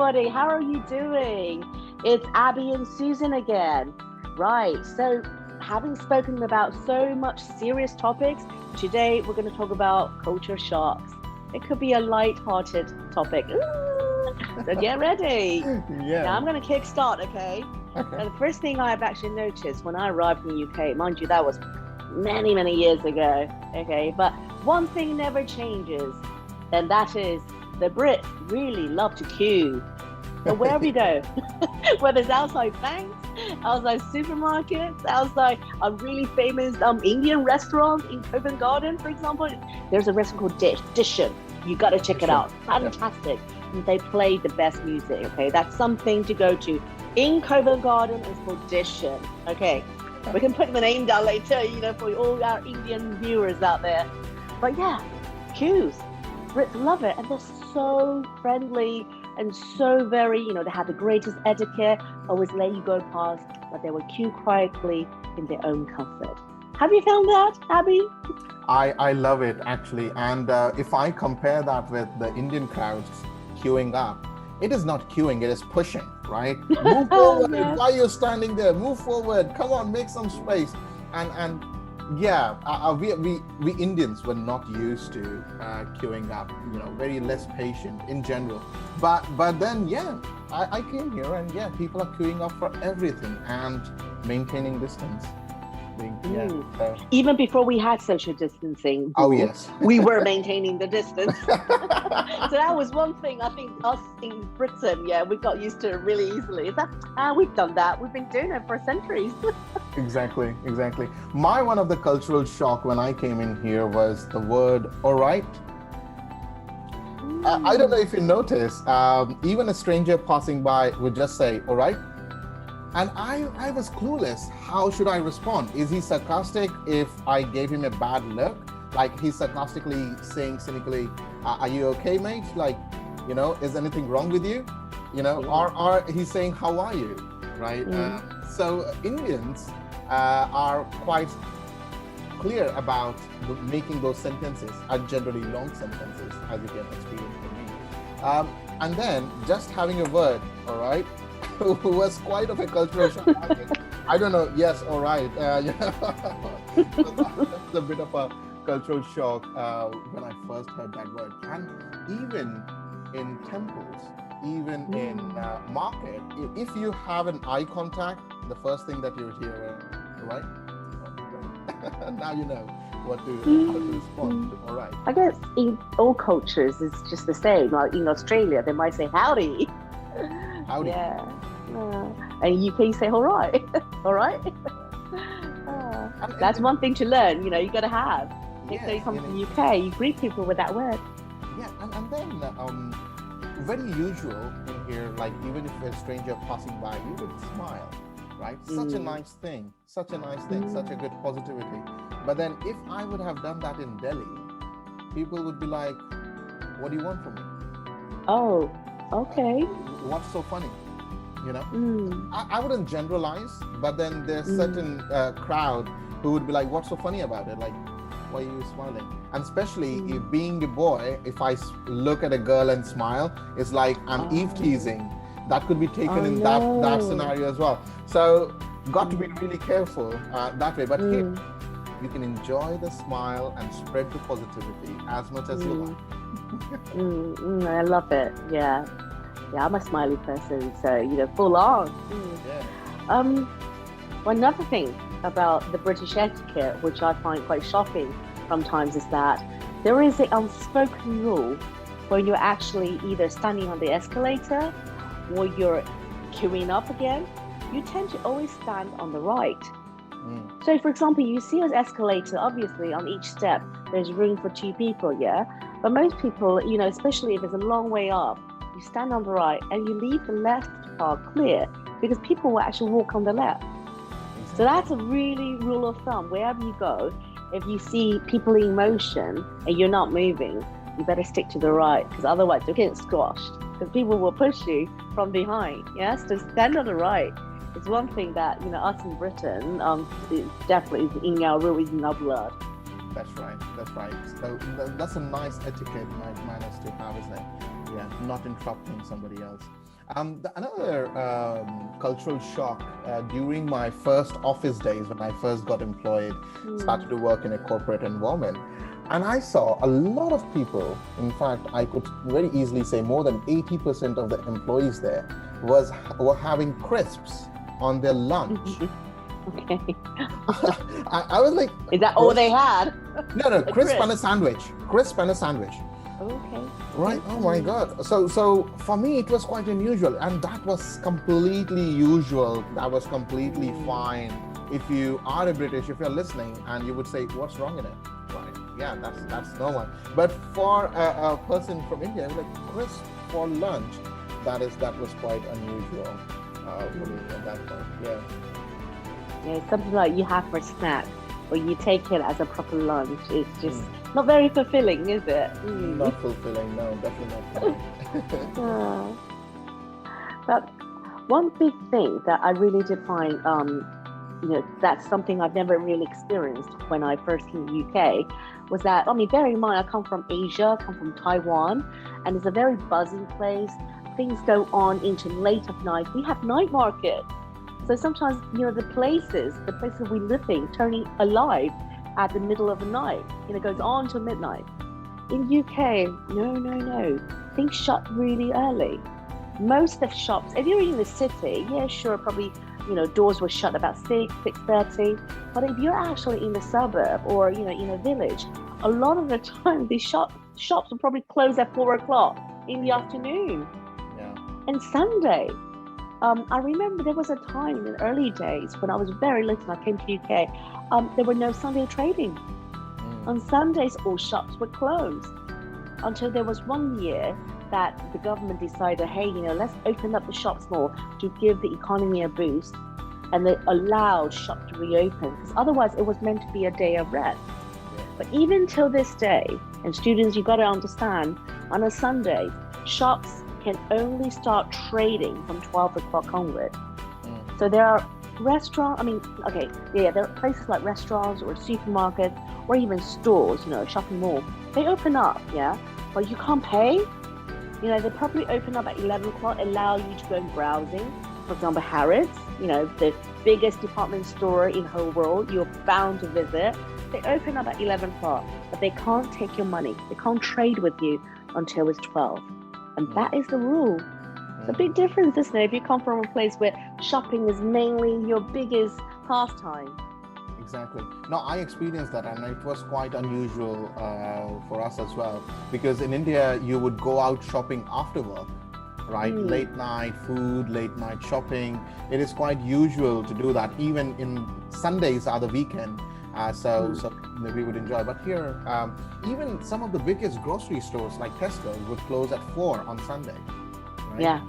everybody. How are you doing? It's Abby and Susan again. Right. So, having spoken about so much serious topics, today we're going to talk about culture shocks. It could be a light-hearted topic. Ooh, so get ready. Now Yeah. I'm going to kickstart, okay? Okay. Now, the first thing I've actually noticed when I arrived in the UK, mind you, that was many, many years ago, okay? But one thing never changes, and that is the Brits really love to queue. So wherever you go, whether it's outside banks, outside supermarkets, outside a really famous Indian restaurant in Covent Garden, for example, there's a restaurant called Dishin. You got to check it Sure. out. Yeah. Fantastic. And they play the best music. Okay, that's something to go to in Covent Garden. It's called Dishin. Okay, we can put the name down later. For all our Indian viewers out there. But yeah, queues. Brits love it, and they're so friendly and so very, they have the greatest etiquette, always let you go past, but they will queue quietly in their own comfort. Have you found that, Abby? I love it actually. And if I compare that with the Indian crowds queuing up, it is not queuing, it is pushing, right? Move forward. Yes. Why are you standing there? Move forward. Come on, make some space. And yeah, we Indians were not used to queuing up. Very less patient in general. But then yeah, I came here and yeah, people are queuing up for everything and maintaining distance. Yeah. So, Even before we had social distancing oh rules, yes. we were maintaining the distance. So that was one thing I think us in Britain, yeah, we got used to it really easily. Is that we've done that. We've been doing it for centuries. Exactly. My one of the cultural shock when I came in here was the word "all right." I don't know if you noticed, even a stranger passing by would just say "all right," and I was clueless. How should I respond? Is he sarcastic if I gave him a bad look? Like he's sarcastically saying cynically, "Are you okay, mate? Like, is anything wrong with you?" Or he's saying, "How are you?" Right? So Indians are quite clear about making those sentences are generally long sentences, as you can experience from me. And then just having a word, all right, was quite of a cultural shock. I don't know. Yes, all right. So that was a bit of a cultural shock when I first heard that word. And even in temples, even in market, if you have an eye contact, the first thing that you hear, right? Now you know how to respond to all right. I guess in all cultures it's just the same. Like in Australia, they might say howdy. Howdy. Yeah. And UK you say all right. All right. That's one thing to learn. You got to have. So you come to the UK, you greet people with that word. Yeah, and then very usual in here, like even if a stranger passing by, you would smile, right? Such a nice thing, such a good positivity. But then if I would have done that in Delhi, people would be like, what do you want from me? Oh, okay. What's so funny? I wouldn't generalize, but then there's certain crowd who would be like, what's so funny about it? Like, why are you smiling? And especially if being a boy, if I look at a girl and smile, it's like I'm eve teasing. That could be taken in that scenario as well. So got to be really careful that way. But here, you can enjoy the smile and spread the positivity as much as you like. I love it. Yeah, I'm a smiley person, so full on. Yeah. Another thing about the British etiquette, which I find quite shocking sometimes, is that there is an unspoken rule when you're actually either standing on the escalator or you're queuing up again. You tend to always stand on the right. So, for example, you see an escalator, obviously on each step, there's room for two people, yeah? But most people, especially if it's a long way up, you stand on the right and you leave the left part clear because people will actually walk on the left. So that's a really rule of thumb. Wherever you go, if you see people in motion and you're not moving, you better stick to the right because otherwise you're getting squashed because people will push you from behind. Yes, so stand on the right. It's one thing that us in Britain, is definitely in our rule, is in our blood. That's right. So that's a nice etiquette, nice manners to have, isn't it? Yeah, not interrupting somebody else. Another cultural shock during my first office days when I first got employed, started to work in a corporate environment. And I saw a lot of people, in fact, I could very easily say more than 80% of the employees there were having crisps on their lunch. Okay. I was like, is that all they had? No, crisp and a sandwich. Crisp and a sandwich. Okay. Right. Oh my God. So for me, it was quite unusual, and that was completely usual. That was completely fine. If you are a British, if you're listening, and you would say, "What's wrong in it?" Right? Yeah, that's normal. But for a person from India, like crisp for lunch, that was quite unusual for me at that point. Yeah. Yeah, it's something like you have for a snack, or you take it as a proper lunch. It's just not very fulfilling, is it? Not fulfilling, no, definitely not fulfilling. But one big thing that I really did find, that's something I've never really experienced when I first came to the UK, was that, bear in mind, I come from Asia, I come from Taiwan, and it's a very buzzing place. Things go on into late at night. We have night markets. So sometimes, the places we live in turning alive at the middle of the night. It goes on till midnight. In UK, no. Things shut really early. Most of shops, if you're in the city, yeah, sure, probably, doors were shut about 6:30. But if you're actually in the suburb or, in a village, a lot of the time, these shops will probably close at 4:00 in the afternoon. Yeah. And Sunday, I remember there was a time in the early days when I was very little, I came to UK, there were no Sunday trading. On Sundays, all shops were closed until there was one year that the government decided, hey, let's open up the shops more to give the economy a boost. And they allowed shops to reopen, because otherwise it was meant to be a day of rest. But even till this day, and students, you've got to understand, on a Sunday, shops can only start trading from 12 o'clock onward. So there are restaurants, there are places like restaurants or supermarkets or even stores, shopping mall. They open up, but you can't pay. They probably open up at 11 o'clock, allow you to go browsing. For example, Harrods, the biggest department store in the whole world, you're bound to visit. They open up at 11 o'clock, but they can't take your money. They can't trade with you until it's 12. And that is the rule. It's a big difference, isn't it? If you come from a place where shopping is mainly your biggest pastime. Exactly. No, I experienced that, and it was quite unusual for us as well. Because in India, you would go out shopping after work, right? Late night food, late night shopping. It is quite usual to do that. Even in Sundays are the weekend. So we would enjoy. But here, even some of the biggest grocery stores like Tesco would close at 4 on Sunday. Right? Yeah.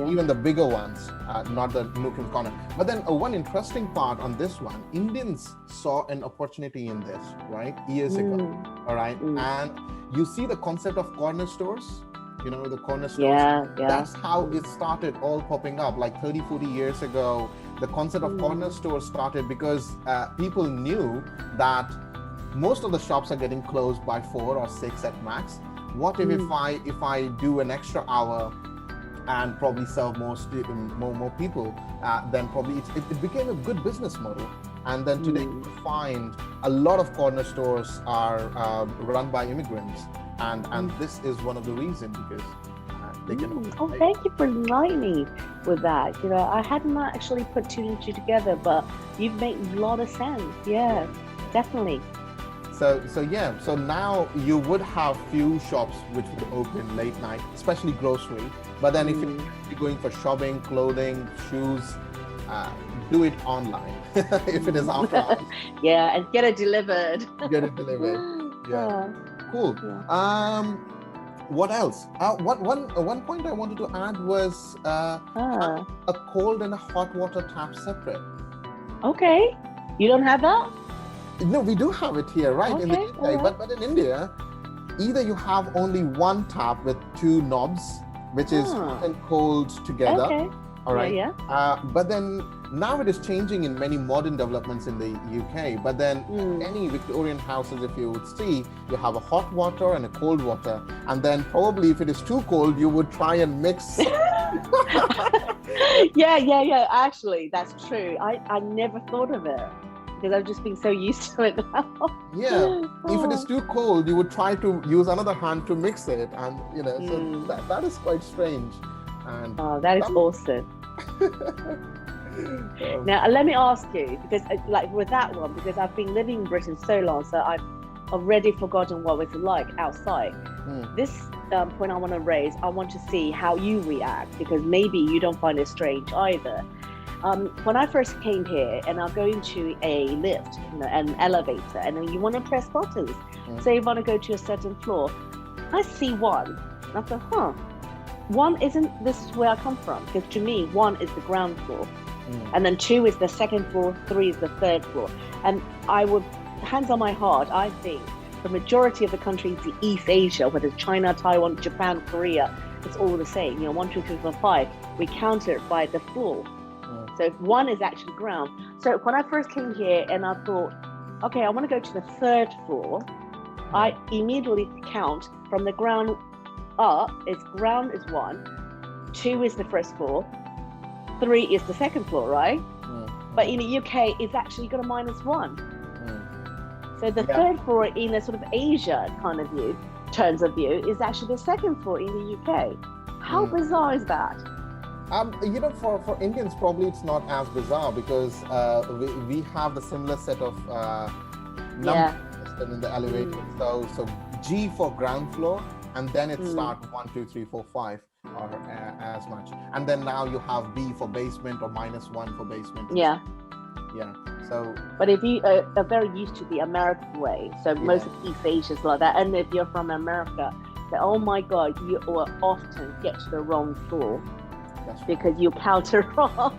Even the bigger ones, not the nook and corner. But then one interesting part on this one, Indians saw an opportunity in this, right? Years ago. All right. And you see the concept of corner stores, the corner stores. Yeah. That's how it started all popping up like 30, 40 years ago. The concept of corner stores started because people knew that most of the shops are getting closed by 4 or 6 at max. What if I do an extra hour and probably serve more people, then probably it became a good business model. And then today you find a lot of corner stores are run by immigrants, and this is one of the reasons, because they can. Thank you for enlightening me with that. I hadn't actually put 2 and 2 together, but you've made a lot of sense. Yeah, definitely. So now you would have few shops which would open late night, especially grocery. But then if you're going for shopping, clothing, shoes, do it online if it is offline. Yeah, and get it delivered. Yeah. Cool. Yeah. What else? One point I wanted to add was a cold and a hot water tap separate. Okay. You don't have that? No, we do have it here, right? In the UK, but in India, either you have only one tap with 2 knobs, which is hot and cold together. Okay. All right. Yeah. But then now it is changing in many modern developments in the UK. But then any Victorian houses, if you would see, you have a hot water and a cold water. And then probably if it is too cold, you would try and mix Yeah. Actually, that's true. I never thought of it because I've just been so used to it now. Yeah, if it is too cold, you would try to use another hand to mix it, and so that is quite strange. And Oh, that is awesome. Now, let me ask you, because like with that one, because I've been living in Britain so long, so I've already forgotten what it's like outside. This point I want to raise, I want to see how you react, because maybe you don't find it strange either. When I first came here and I go into a lift, an elevator, and then you want to press buttons. So you want to go to a certain floor. I see one. I thought, one isn't this is where I come from, because to me, one is the ground floor. And then 2 is the second floor, 3 is the third floor. And I would, hands on my heart, I think the majority of the countries in East Asia, whether it's China, Taiwan, Japan, Korea, it's all the same. 1, 2, 3, 4, 5. We count it by the floor. So if 1 is actually ground. So when I first came here and I thought, okay, I want to go to the third floor, I immediately count from the ground up. Ground is 1, 2 is the first floor, 3 is the second floor, right? But in the UK, it's actually got a -1. So the third floor in a sort of Asia kind of view, terms of view, is actually the second floor in the UK. How bizarre is that? For Indians, probably it's not as bizarre, because we have the similar set of numbers in the elevator. So G for ground floor, and then it starts 1, 2, 3, 4, 5, or as much. And then now you have B for basement, or -1 for basement. Yeah. So, but if you are very used to the American way, so most of East Asia is like that. And if you're from America, say, oh my God, you will often get to the wrong floor because you count it wrong.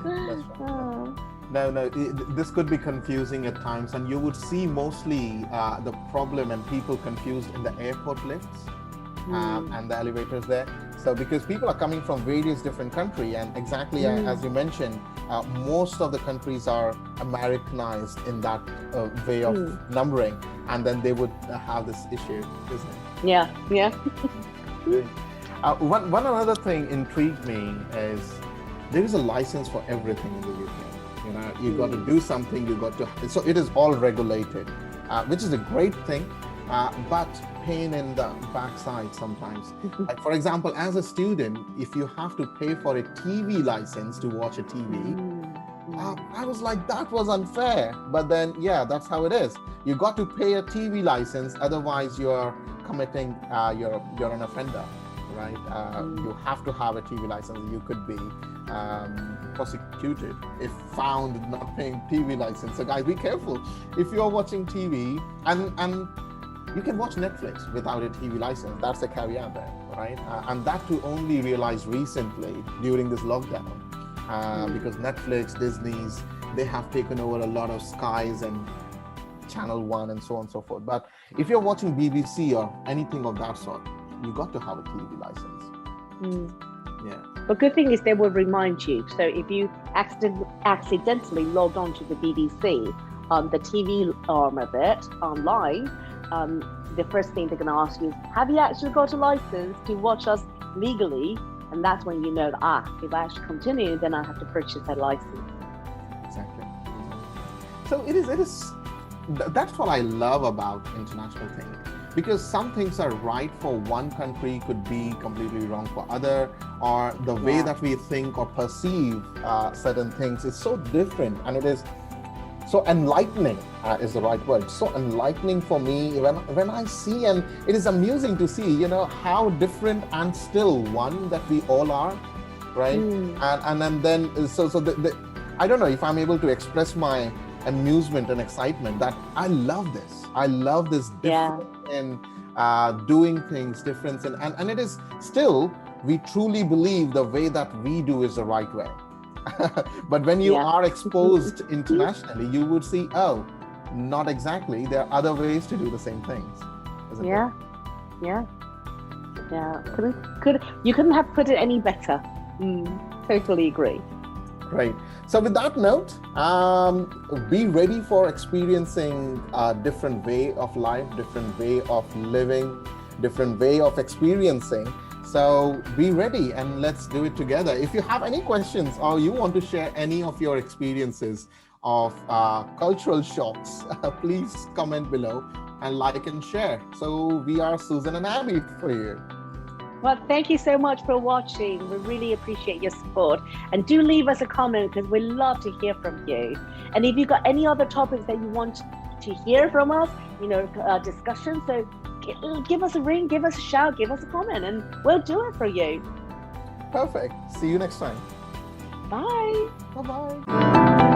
That's right. No, this could be confusing at times, and you would see mostly the problem and people confused in the airport lifts and the elevators there. So because people are coming from various different countries, and exactly as you mentioned, most of the countries are Americanized in that way of numbering, and then they would have this issue, isn't it? Yeah. One another thing intrigued me is there is a license for everything in the UK. You got to do something, so it is all regulated, which is a great thing, but pain in the backside sometimes. Like, for example, as a student, if you have to pay for a TV license to watch a TV, I was like, that was unfair. But then, that's how it is. You got to pay a TV license, otherwise you're committing, you're an offender, right? You have to have a TV license. You could be prosecuted if found not paying TV license. So guys, be careful if you're watching TV, and you can watch Netflix without a TV license. That's the caveat there, right? And that too only realized recently during this lockdown, because Netflix, Disney's, they have taken over a lot of Skies and Channel 1 and so on and so forth. But if you're watching BBC or anything of that sort, you got to have a TV license. But good thing is they will remind you. So if you accidentally log on to the BBC, the TV arm of it online, the first thing they're going to ask you is, have you actually got a license to watch us legally? And that's when you know that, if I actually continue, then I have to purchase a license. Exactly. So it is. That's what I love about international thing, because some things are right for one country could be completely wrong for other, or the way that we think or perceive certain things is so different, and it is so enlightening is the right word. So enlightening for me when I see, and it is amusing to see, how different and still one that we all are, right? And then I don't know if I'm able to express my amusement and excitement that I love this difference in doing things, difference in, and it is still, we truly believe the way that we do is the right way. But when you are exposed internationally, you would see, not exactly, there are other ways to do the same things, isn't it? You couldn't have put it any better. Totally agree. Great. So with that note, be ready for experiencing a different way of life, different way of living, different way of experiencing. So be ready and let's do it together. If you have any questions or you want to share any of your experiences of cultural shocks, please comment below and like and share. So we are Susan and Abby for you. Well, thank you so much for watching. We really appreciate your support. And do leave us a comment because we love to hear from you. And if you've got any other topics that you want to hear from us, discussion, so give us a ring, give us a shout, give us a comment, and we'll do it for you. Perfect. See you next time. Bye. Bye-bye.